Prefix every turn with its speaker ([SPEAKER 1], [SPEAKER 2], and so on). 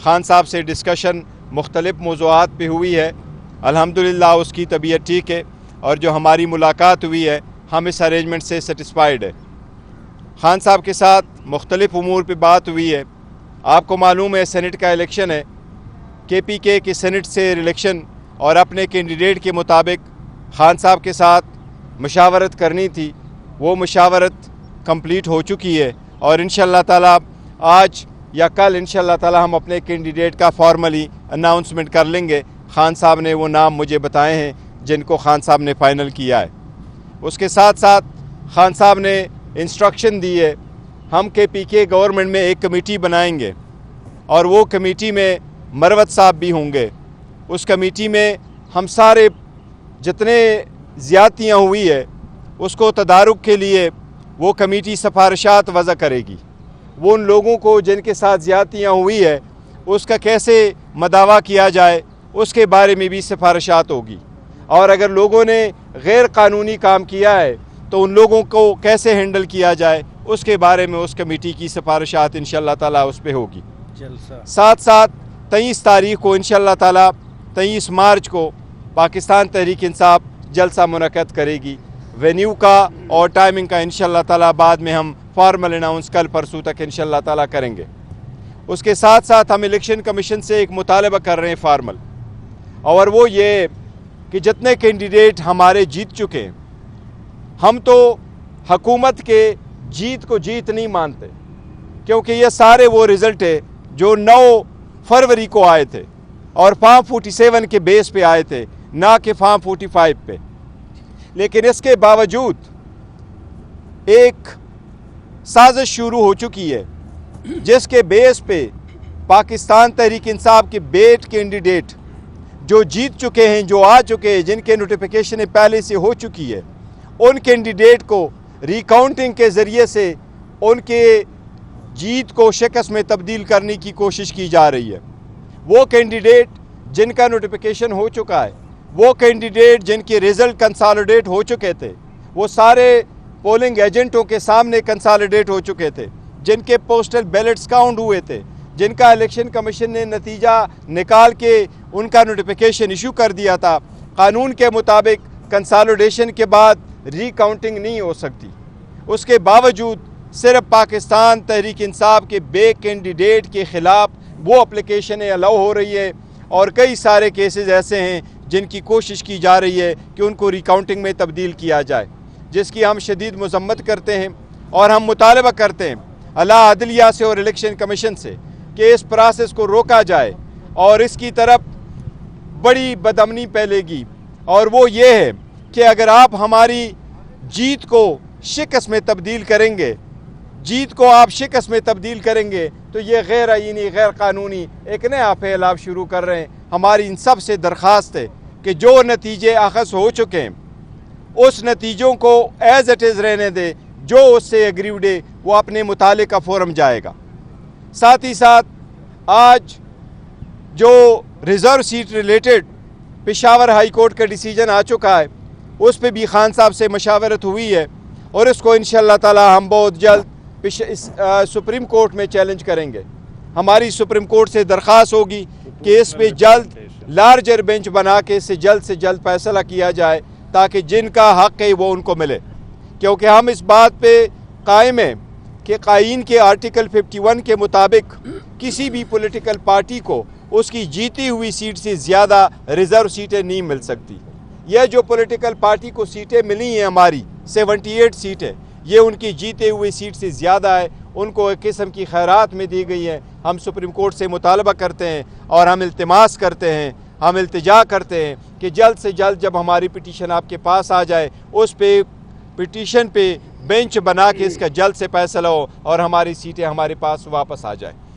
[SPEAKER 1] खान साहब से डिस्कशन मुख्तलिफ मौज़ूआत पे हुई है। अल्हम्दुलिल्लाह उसकी तबीयत ठीक है और जो हमारी मुलाकात हुई है हम इस अरेंजमेंट से सेटिस्फाइड है। खान साहब के साथ मुख्तलिफ उमूर पे बात हुई है। आपको मालूम है सेनेट का इलेक्शन है, KPK की सेनेट से इलेक्शन और अपने कैंडिडेट के मुताबिक खान साहब के साथ मशावरत करनी थी। वो मशावरत कंप्लीट हो चुकी है और इंशाअल्लाह ताला आज या कल इंशाअल्लाह ताला हम अपने कैंडिडेट का फॉर्मली अनाउंसमेंट कर लेंगे। खान साहब ने वो नाम मुझे बताए हैं जिनको खान साहब ने फ़ाइनल किया है। उसके साथ साथ खान साहब ने इंस्ट्रक्शन दी है हम KPK गवर्नमेंट में एक कमेटी बनाएंगे और वो कमेटी में मरवत साहब भी होंगे। उस कमेटी में हम सारे जितने ज़्यादतियाँ हुई है उसको तदारुक के लिए वो कमेटी सिफारिशात वज़ा करेगी। वो उन लोगों को जिनके साथ ज़्यादतियाँ हुई है उसका कैसे मदावा किया जाए उसके बारे में भी सिफारिशात होगी, और अगर लोगों ने गैर कानूनी काम किया है तो उन लोगों को कैसे हैंडल किया जाए उसके बारे में उस कमेटी की सिफारिशात इंशाअल्लाह ताला उस पे होगी। साथ साथ 23 तारीख को इंशाअल्लाह ताला 23 मार्च को पाकिस्तान तहरीक इंसाफ जलसा मुनक़द करेगी। वेन्यू का और टाइमिंग का इंशाअल्लाह ताला बाद में हम फॉर्मल अनाउंस कल परसों तक इंशाअल्लाह ताला करेंगे। उसके साथ साथ हम इलेक्शन कमीशन से एक मुतालबा कर रहे हैं फॉर्मल, और वो ये कि जितने कैंडिडेट हमारे जीत चुके हैं हम तो हुकूमत के जीत को जीत नहीं मानते, क्योंकि ये सारे वो रिज़ल्ट है जो 9 फरवरी को आए थे और फॉर्म 47 के बेस पे आए थे, ना कि फॉर्म 45 पे। लेकिन इसके बावजूद एक साजिश शुरू हो चुकी है जिसके बेस पे पाकिस्तान तहरीक इंसाफ के बेट कैंडिडेट जो जीत चुके हैं, जो आ चुके हैं, जिनके नोटिफिकेशन पहले से हो चुकी है, उन कैंडिडेट को रिकाउंटिंग के ज़रिए से उनके जीत को शिकस्त में तब्दील करने की कोशिश की जा रही है। वो कैंडिडेट जिनका नोटिफिकेशन हो चुका है, वो कैंडिडेट जिनके रिज़ल्ट कंसोलिडेट हो चुके थे, वो सारे पोलिंग एजेंटों के सामने कंसोलिडेट हो चुके थे, जिनके पोस्टल बैलेट्स काउंट हुए थे, जिनका इलेक्शन कमीशन ने नतीजा निकाल के उनका नोटिफिकेशन इशू कर दिया था। कानून के मुताबिक कंसोलिडेशन के बाद रिकाउंटिंग नहीं हो सकती। उसके बावजूद सिर्फ पाकिस्तान तहरीक इंसाफ के बे कैंडिडेट के ख़िलाफ़ वो एप्लीकेशनें अलाउ हो रही है, और कई सारे केसेस ऐसे हैं जिनकी कोशिश की जा रही है कि उनको रिकाउंटिंग में तब्दील किया जाए, जिसकी हम शदीद मज़म्मत करते हैं। और हम मुतालबा करते हैं आला अदलिया से और इलेक्शन कमीशन से कि इस प्रोसेस को रोका जाए, और इसकी तरफ बड़ी बदअमनी फैलेगी, और वो ये है कि अगर आप हमारी जीत को शिकस्त में तब्दील करेंगे, जीत को आप शिकस्त में तब्दील करेंगे तो ये गैर आईनी गैर कानूनी एक नया फैलाव शुरू कर रहे हैं। हमारी इन सब से दरख्वास्त है कि जो नतीजे अखज़ हो चुके हैं उस नतीजों को एज इट इज़ रहने दे, जो उससे एग्रीड है वो अपने मुतालिका फोरम जाएगा। साथ ही साथ आज जो reserve seat related Peshawar high court का डिसीजन आ चुका है उस पर भी खान साहब से मशावरत हुई है, और इसको इंशाअल्लाह ताला हम बहुत जल्द सुप्रीम कोर्ट में चैलेंज करेंगे। हमारी सुप्रीम कोर्ट से दरख्वास्त होगी कि इस पे जल्द लार्जर बेंच बना के इससे जल्द फैसला किया जाए ताकि जिनका हक़ है वो उनको मिले, क्योंकि हम इस बात पे कायम हैं कि कायीन के आर्टिकल 51 के मुताबिक किसी भी पॉलिटिकल पार्टी को उसकी जीती हुई सीट से ज़्यादा रिज़र्व सीटें नहीं मिल सकती। यह जो पॉलिटिकल पार्टी को सीटें मिली हैं हमारी 78 सीटें, ये उनकी जीते हुई सीट से ज़्यादा है, उनको एक किस्म की खैरात में दी गई है। हम सुप्रीम कोर्ट से मुतालबा करते हैं और हम इल्तिमास करते हैं, हम इल्तिजा करते हैं कि जल्द से जल्द जब हमारी पिटीशन आपके पास आ जाए उस पे पिटीशन पे बेंच बना के इसका जल्द से फैसला हो और हमारी सीटें हमारे पास वापस आ जाए।